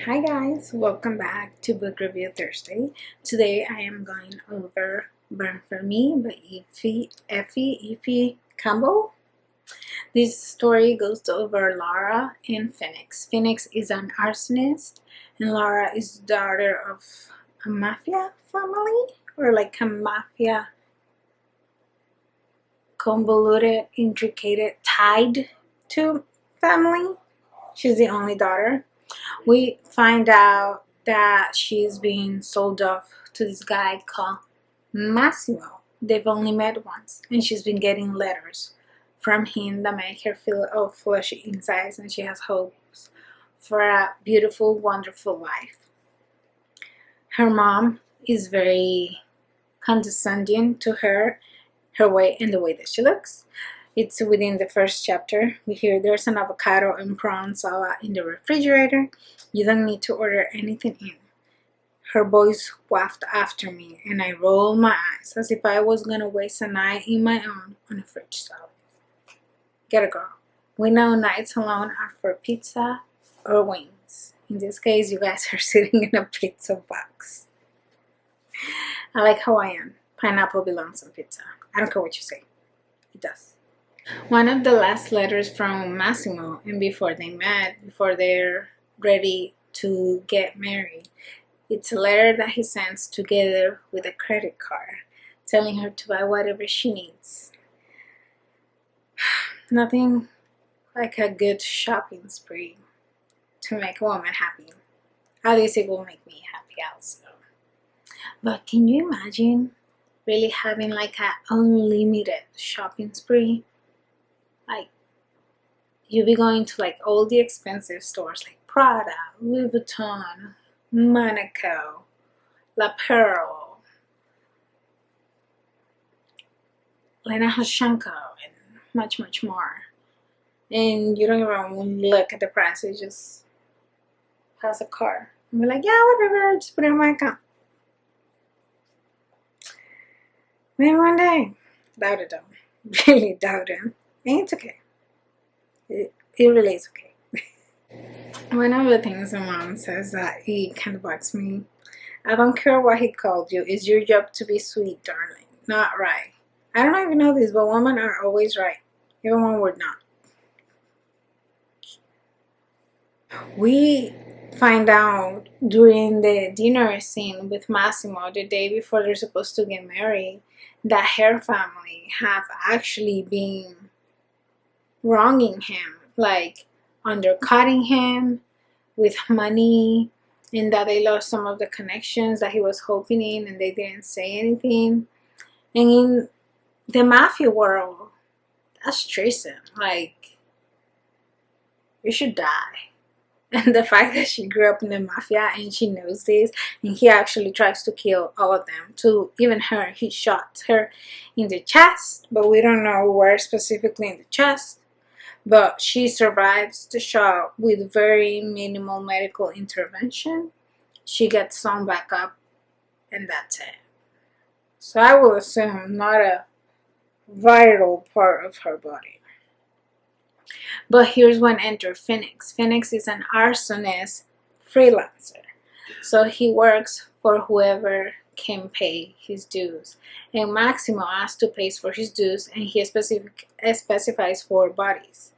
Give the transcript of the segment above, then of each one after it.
Hi guys, welcome back to Book Review Thursday. Today I am going over Burn For Me by Effie Campbell. This story goes over Laura and Phoenix. Phoenix is an arsonist and Laura is the daughter of a mafia family, or like a mafia convoluted, intricate, tied to family. She's the only daughter. We find out that she's being sold off to this guy called Massimo. They've only met once, and she's been getting letters from him that make her feel all fleshy inside, and she has hopes for a beautiful, wonderful life. Her mom is very condescending to her way and the way that she looks. It's within the first chapter. We hear there's an avocado and prawn salad in the refrigerator. You don't need to order anything in. Her voice wafted after me, and I rolled my eyes as if I was going to waste a night in my own on a fridge salad. Get it, girl. We know nights alone are for pizza or wings. In this case, you guys are sitting in a pizza box. I like Hawaiian. Pineapple belongs on pizza. I don't care what you say. It does. One of the last letters from Massimo, and before they met, before they're ready to get married, it's a letter that he sends together with a credit card, telling her to buy whatever she needs. Nothing like a good shopping spree to make a woman happy. At least it will make me happy also. But can you imagine really having like an unlimited shopping spree? Like, you'll be going to like all the expensive stores like Prada, Louis Vuitton, Monaco, La Pearl, Lena Hoshenko, and much, much more. And you don't even look at the price, it just has a card. And be like, yeah, whatever, just put it in my account. Maybe one day. Doubt it though. Really doubt it. And it's okay. It really is okay. One of the things my mom says that he kind of bugs me. I don't care what he called you. It's your job to be sweet, darling. Not right. I don't even know this, but women are always right. Even when we're not. We find out during the dinner scene with Massimo the day before they're supposed to get married that her family have actually been wronging him, like undercutting him with money, and that they lost some of the connections that he was hoping in and they didn't say anything. And in the mafia world, that's treason. Like, you should die. And the fact that she grew up in the mafia and she knows this, and he actually tries to kill all of them, to even her. He shot her in the chest, but we don't know where specifically in the chest. But she survives the shot with very minimal medical intervention. She gets sewn back up, and that's it. So I will assume not a vital part of her body. But here's when enter Phoenix. Phoenix is an arsonist freelancer. So he works for whoever can pay his dues. And Maximo asks to pay for his dues, and he specifies 4 bodies.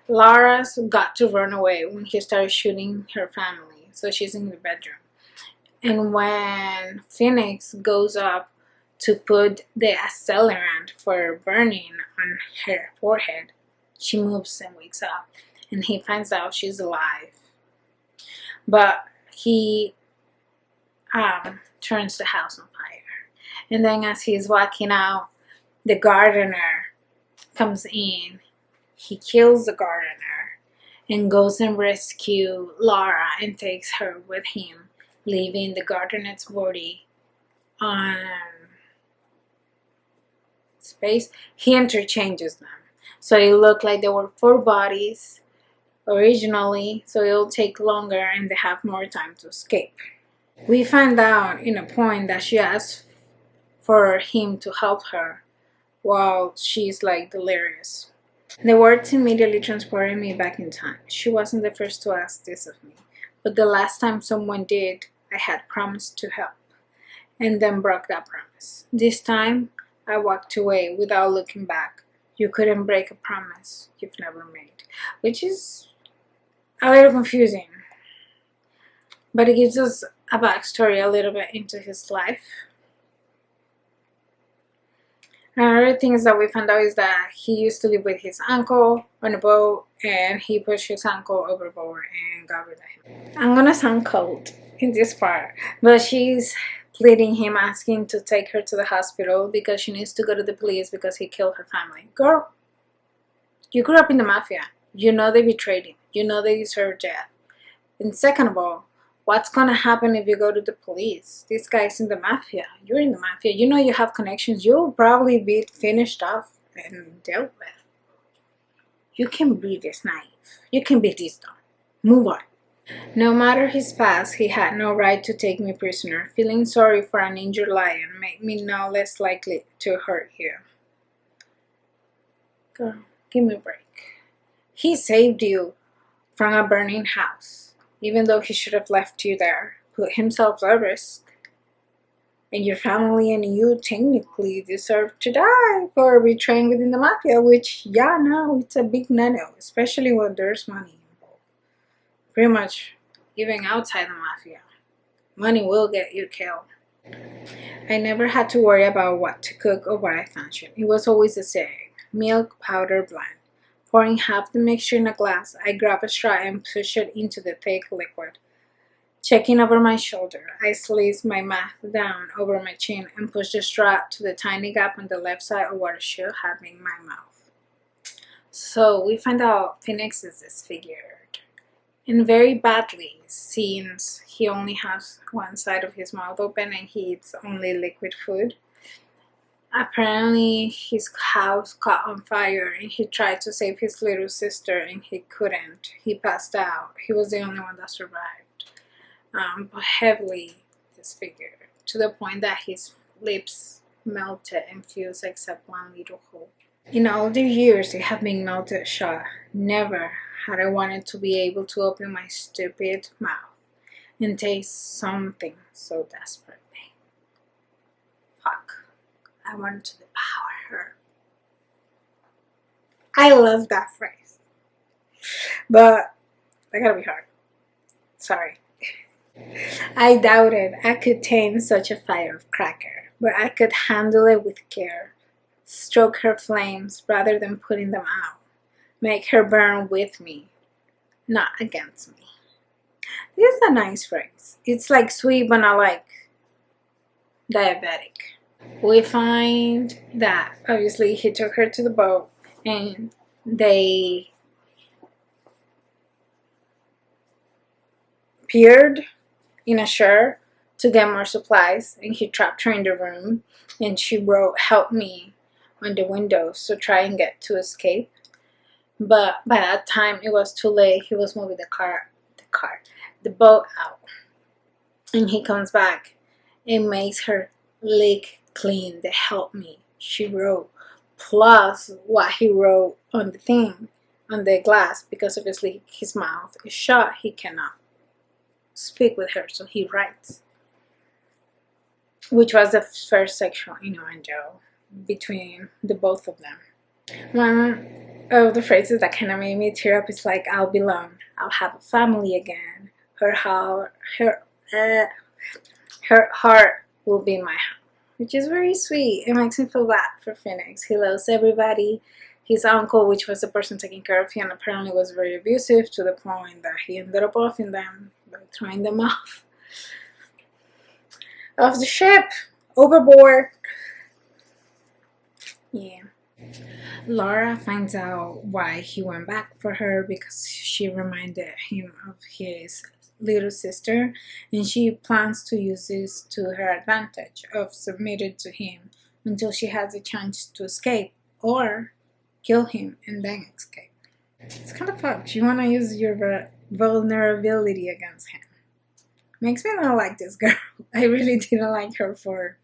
Laura's got to run away when he starts shooting her family. So she's in the bedroom. And when Phoenix goes up to put the accelerant for burning on her forehead, she moves and wakes up, and he finds out she's alive. But he turns the house on fire. And then as he's walking out, the gardener comes in. He kills the gardener and goes and rescues Laura and takes her with him, leaving the gardener's body on space. He interchanges them. So it looked like there were 4 bodies originally, so it'll take longer and they have more time to escape. We find out in a point that she asks for him to help her while she's like delirious. The words immediately transported me back in time. She wasn't the first to ask this of me, but the last time someone did, I had promised to help, and then broke that promise. This time, I walked away without looking back. You couldn't break a promise you've never made, which is a little confusing, but it gives us a backstory a little bit into his life. Another thing is that we found out is that he used to live with his uncle on a boat, and he pushed his uncle overboard and got rid of him. I'm gonna sound cold in this part, but she's pleading him, asking to take her to the hospital because she needs to go to the police because he killed her family. Girl, you grew up in the mafia. You know they betrayed him. You know they deserve death. And second of all, what's gonna happen if you go to the police? This guy's in the mafia. You're in the mafia. You know you have connections. You'll probably be finished off and dealt with. You can be this naive. You can be this dumb. Move on. No matter his past, he had no right to take me prisoner. Feeling sorry for an injured lion made me no less likely to hurt you. Girl, give me a break. He saved you from a burning house, even though he should have left you there, put himself at risk. And your family and you technically deserve to die for betraying within the mafia, which, yeah, no, it's a big no-no, especially when there's money involved. Pretty much, even outside the mafia, money will get you killed. I never had to worry about what to cook or what I functioned. It was always the same: milk, powder, blend. Pouring half the mixture in a glass, I grab a straw and push it into the thick liquid. Checking over my shoulder, I squeeze my mouth down over my chin and push the straw to the tiny gap on the left side of what should have been my mouth. So we find out Phoenix is disfigured, and very badly, since he only has one side of his mouth open and he eats only liquid food. Apparently his house caught on fire and he tried to save his little sister and he couldn't. He passed out. He was the only one that survived. But heavily disfigured, to the point that his lips melted and fused except one little hole. In all the years they have been melted shut, never had I wanted to be able to open my stupid mouth and taste something so desperately. Fuck. I wanted to devour her. I love that phrase. But that gotta be hard. Sorry. I doubted I could tame such a firecracker, but I could handle it with care. Stroke her flames rather than putting them out. Make her burn with me, not against me. This is a nice phrase. It's like sweet but not like diabetic. We find that obviously he took her to the boat and they peered in a shore to get more supplies, and he trapped her in the room and she wrote "help me" on the windows to try and get to escape. But by that time it was too late. He was moving the boat out, and he comes back and makes her lick clean the "help me" she wrote, plus what he wrote on the thing, on the glass, because obviously his mouth is shut. He cannot speak with her, so he writes, which was the first sexual innuendo between the both of them. One of the phrases that kind of made me tear up is like, "I'll belong, I'll have a family again, her heart will be my home," which is very sweet. It makes me feel bad for Phoenix. He loves everybody. His uncle, which was the person taking care of him, apparently was very abusive, to the point that he ended up offing them by throwing them off the ship, overboard. Yeah. Laura finds out why he went back for her, because she reminded him of his little sister, and she plans to use this to her advantage of submitting to him until she has a chance to escape, or kill him and then escape. It's kind of fucked. You want to use your vulnerability against him. Makes me not like this girl. I really didn't like her for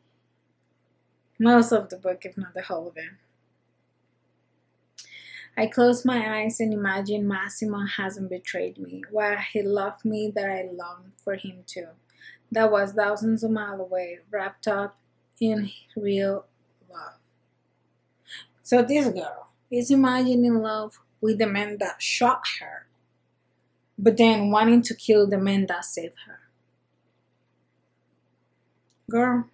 most of the book, if not the whole of it. I close my eyes and imagine Massimo hasn't betrayed me, while he loved me that I longed for him too. That was thousands of miles away, wrapped up in real love. So this girl is imagining love with the man that shot her, but then wanting to kill the man that saved her. Girl,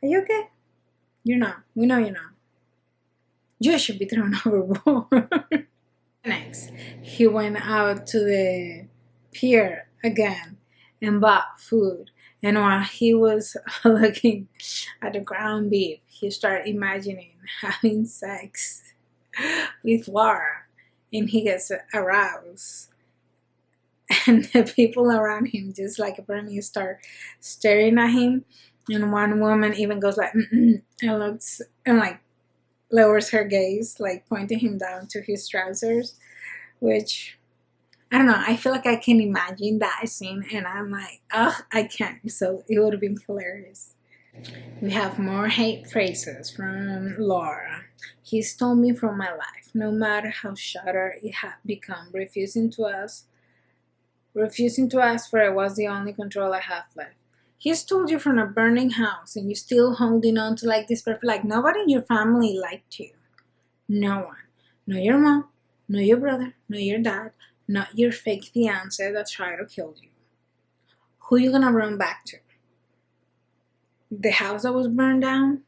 are you okay? You're not. We know you're not. You should be thrown overboard. Next, he went out to the pier again and bought food. And while he was looking at the ground beef, he started imagining having sex with Laura, and he gets aroused. And the people around him just like apparently start staring at him. And one woman even goes like, and looks and like lowers her gaze, like pointing him down to his trousers, which I don't know. I feel like I can imagine that scene, and I'm like, ugh, I can't. So it would have been hilarious. We have more hate phrases from Laura. He stole me from my life, no matter how shattered it had become, refusing to ask for it was the only control I have left. He stole you from a burning house, and you're still holding on to like this perfect. Like nobody in your family liked you. No one. No your mom, no your brother, no your dad, not your fake fiance that tried to kill you. Who you gonna run back to? The house that was burned down?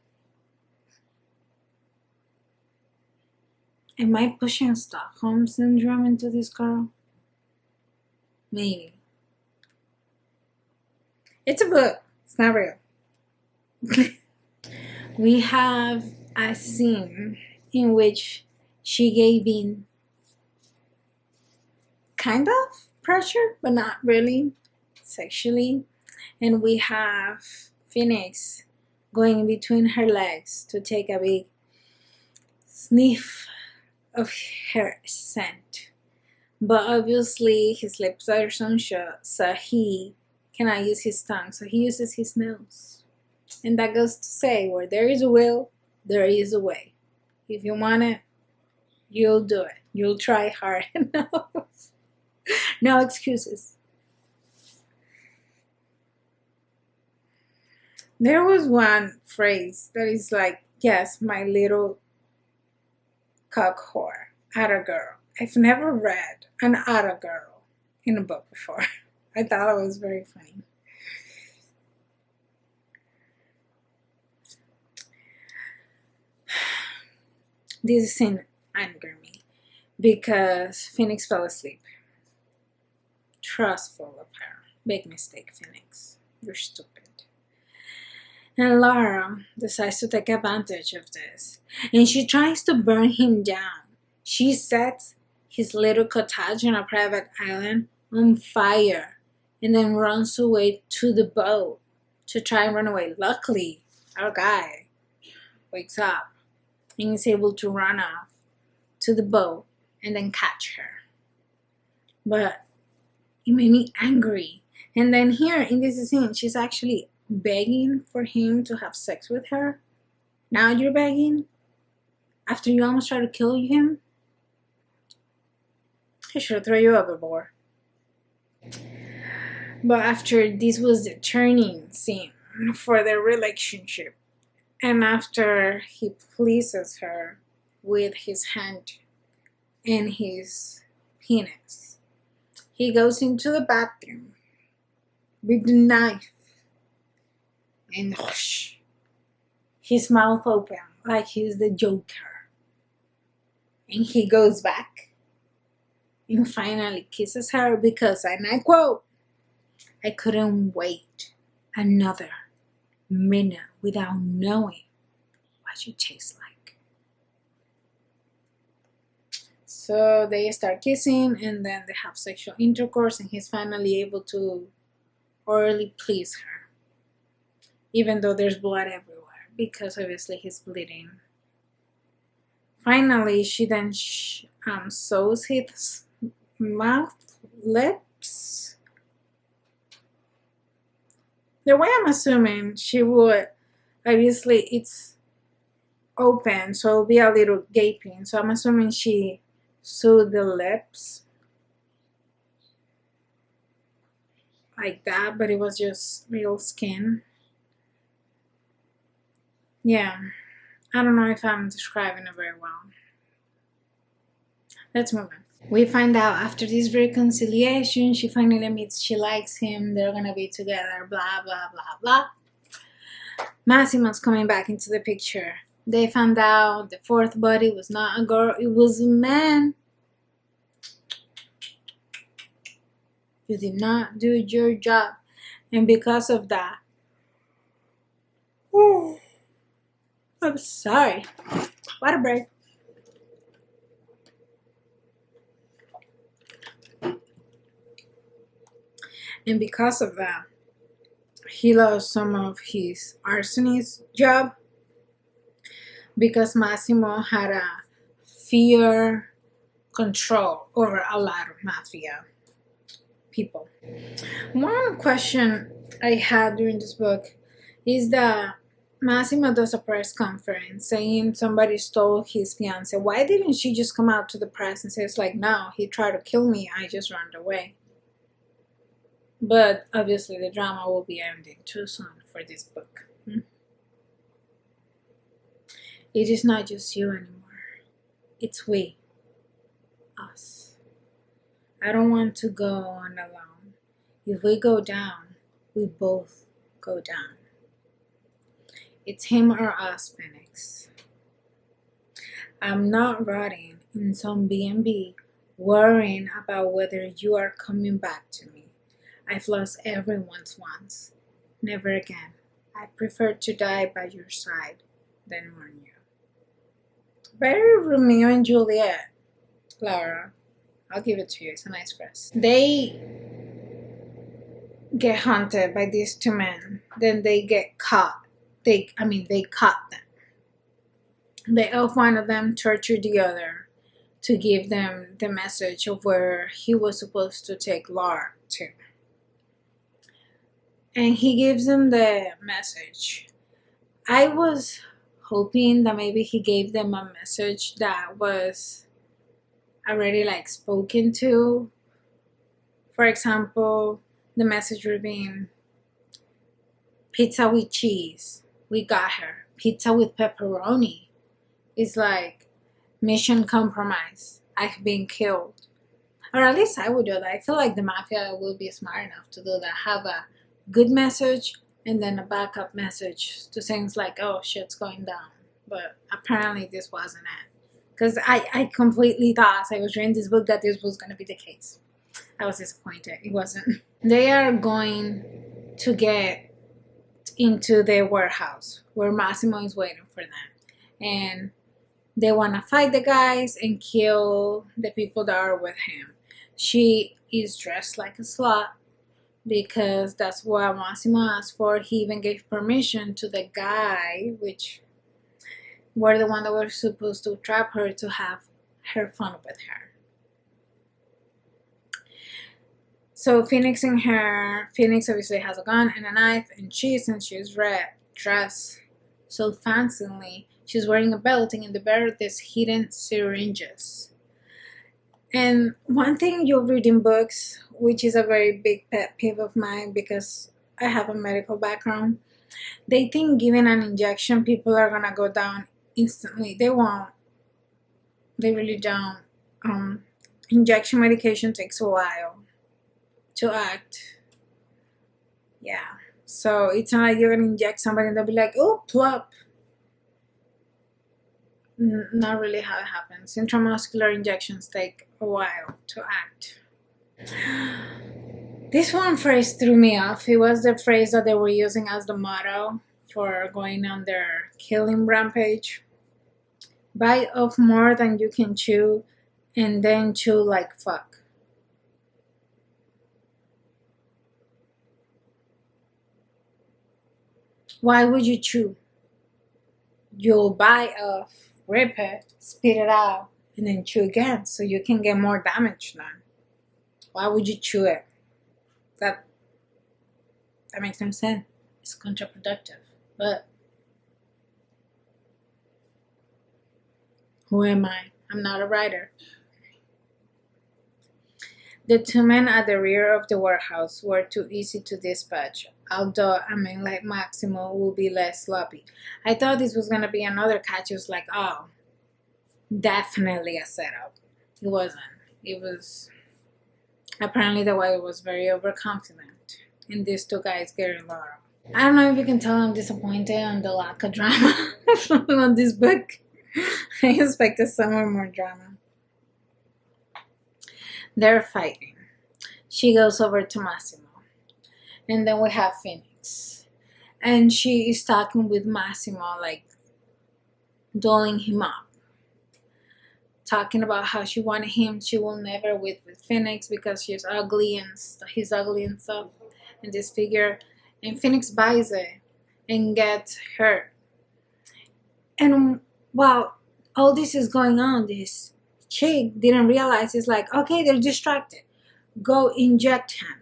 Am I pushing Stockholm Syndrome into this girl? Maybe. It's a book. It's not real. We have a scene in which she gave in kind of pressure, but not really sexually. And we have Phoenix going between her legs to take a big sniff of her scent. But obviously his lips are sewn shut, so he cannot use his tongue, so he uses his nose. And that goes to say, where there is a will, there is a way. If you want it, you'll do it. You'll try hard enough. No excuses. There was one phrase that is like, yes, my little cock whore, atta girl. I've never read an atta girl in a book before. I thought it was very funny. This scene angered me because Phoenix fell asleep. Trustful of her. Big mistake, Phoenix. You're stupid. And Lara decides to take advantage of this, and she tries to burn him down. She sets his little cottage on a private island on fire and then runs away to the boat to try and run away. Luckily, our guy wakes up and is able to run off to the boat and then catch her. But it made me angry. And then here in this scene, she's actually begging for him to have sex with her. Now you're begging? After you almost tried to kill him? He should throw you overboard. But after this was the turning scene for their relationship, and after he pleases her with his hand and his penis, he goes into the bathroom with the knife and whoosh, his mouth open like he's the Joker. And he goes back and finally kisses her because, and I quote, I couldn't wait another minute without knowing what you taste like. So they start kissing and then they have sexual intercourse, and he's finally able to orally please her, even though there's blood everywhere because obviously he's bleeding. Finally, she then sews his mouth, lips. The way I'm assuming she would, obviously it's open, so it'll be a little gaping. So I'm assuming she sewed the lips like that, but it was just real skin. Yeah, I don't know if I'm describing it very well. Let's move on. We find out after this reconciliation, she finally admits she likes him, they're gonna be together, blah blah blah blah. Massimo's coming back into the picture. They found out the fourth body was not a girl, it was a man. You did not do your job. And because of that, I'm sorry. Water break. And because of that, he lost some of his arsonist job because Massimo had a fear control over a lot of mafia people. One question I had during this book is that Massimo does a press conference saying somebody stole his fiance. Why didn't she just come out to the press and say, it's like, no, he tried to kill me, I just ran away? But obviously the drama will be ending too soon for this book. It is not just you anymore. It's we. Us. I don't want to go on alone. If we go down, we both go down. It's him or us, Phoenix. I'm not rotting in some B&B worrying about whether you are coming back to me. I've lost everyone's once. Never again. I prefer to die by your side than mourn you. Very Romeo and Juliet, Laura. I'll give it to you. It's a nice press. They get hunted by these two men. Then they get caught. They caught them. They off one of them, tortured the other to give them the message of where he was supposed to take Laura to. And he gives them the message. I was hoping that maybe he gave them a message that was already like spoken to. For example, the message would be pizza with cheese. We got her. Pizza with pepperoni. It's like mission compromise. I've been killed. Or at least I would do that. I feel like the mafia will be smart enough to do that. Have a good message and then a backup message to things like, oh, shit's going down. But apparently this wasn't it. Because I completely thought as I was reading this book that this was going to be the case. I was disappointed. It wasn't. They are going to get into the warehouse where Massimo is waiting for them. And they want to fight the guys and kill the people that are with him. She is dressed like a slut because that's what Massimo asked for. He even gave permission to the guy, which were the one that were supposed to trap her, to have her fun with her. So Phoenix obviously has a gun and a knife, and since she's red, dressed so fancily, she's wearing a belt, and in the belt there's hidden syringes. And one thing you'll read in books, which is a very big pet peeve of mine because I have a medical background, they think giving an injection people are gonna go down instantly. They won't. They really don't. Injection medication takes a while to act. Yeah. So it's not like you're gonna inject somebody and they'll be like, oh, plop. Not really how it happens. Intramuscular injections take a while to act. This one phrase threw me off. It was the phrase that they were using as the motto for going on their killing rampage. Bite off more than you can chew and then chew like fuck. Why would you chew? You'll bite off, rip it, spit it out, and then chew again so you can get more damage done. Why would you chew it? That makes no sense. It's counterproductive. But Who am I? I'm not a writer. The two men at the rear of the warehouse were too easy to dispatch, although a man like Maximo would be less sloppy. I thought this was gonna be another catch. It was like, oh, definitely a setup. It wasn't. It was apparently the wife was very overconfident, and these two guys getting loud. I don't know if you can tell I'm disappointed on the lack of drama on this book. I expected some more drama. They're fighting. She goes over to Massimo. And then we have Phoenix. And she is talking with Massimo, like dolling him up. Talking about how she wanted him. She will never with Phoenix because she's ugly and he's ugly and stuff. And this figure. And Phoenix buys it and gets hurt. And while all this is going on, this chick didn't realize, it's like, okay, they're distracted. Go inject him.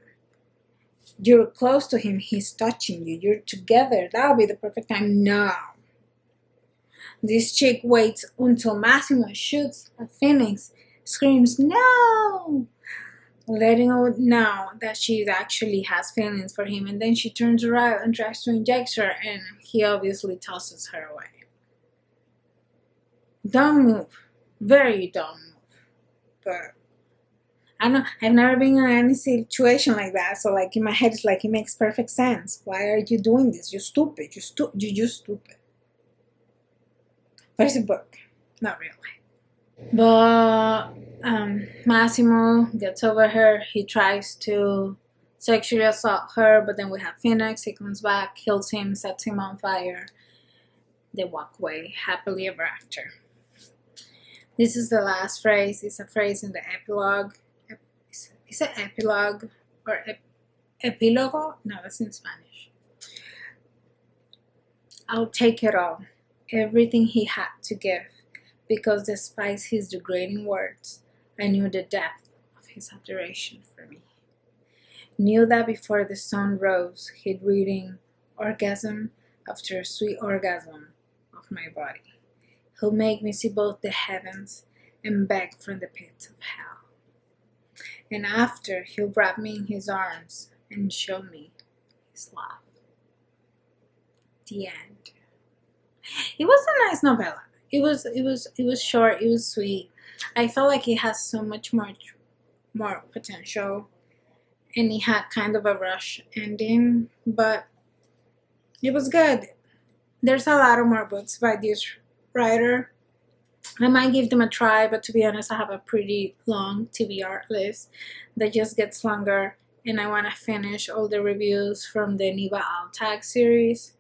You're close to him. He's touching you. You're together. That'll be the perfect time. No. This chick waits until Massimo shoots at Phoenix, screams, no! Letting her know that she actually has feelings for him. And then she turns around and tries to inject her, and he obviously tosses her away. Don't move. Very don't move. But I don't know. I've never been in any situation like that. So like in my head, it's like it makes perfect sense. Why are you doing this? You're stupid. You're just stupid. But it's a book. Not really. But Massimo gets over her. He tries to sexually assault her. But then we have Phoenix. He comes back, kills him, sets him on fire. They walk away happily ever after. This is the last phrase. It's a phrase in the epilogue. Is it epilogue or epilogo? No, that's in Spanish. I'll take it all, everything he had to give, because despite his degrading words, I knew the depth of his adoration for me. Knew that before the sun rose, he'd reading orgasm after sweet orgasm of my body. He'll make me see both the heavens and beg from the pits of hell. And after, he'll wrap me in his arms and show me his love. The end. It was a nice novella. It was short. It was sweet. I felt like it has so much more potential, and it had kind of a rush ending, but it was good. There's a lot of more books by this writer. I might give them a try, but to be honest, I have a pretty long TBR list that just gets longer, and I want to finish all the reviews from the Niva Altag series.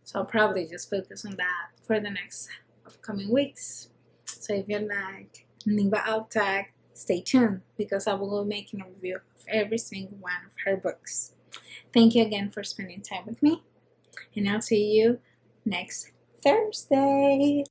So I'll probably just focus on that for the next upcoming weeks. So if you like Niva Altag, stay tuned, because I will be making a review of every single one of her books. Thank you again for spending time with me, and I'll see you next Thursday.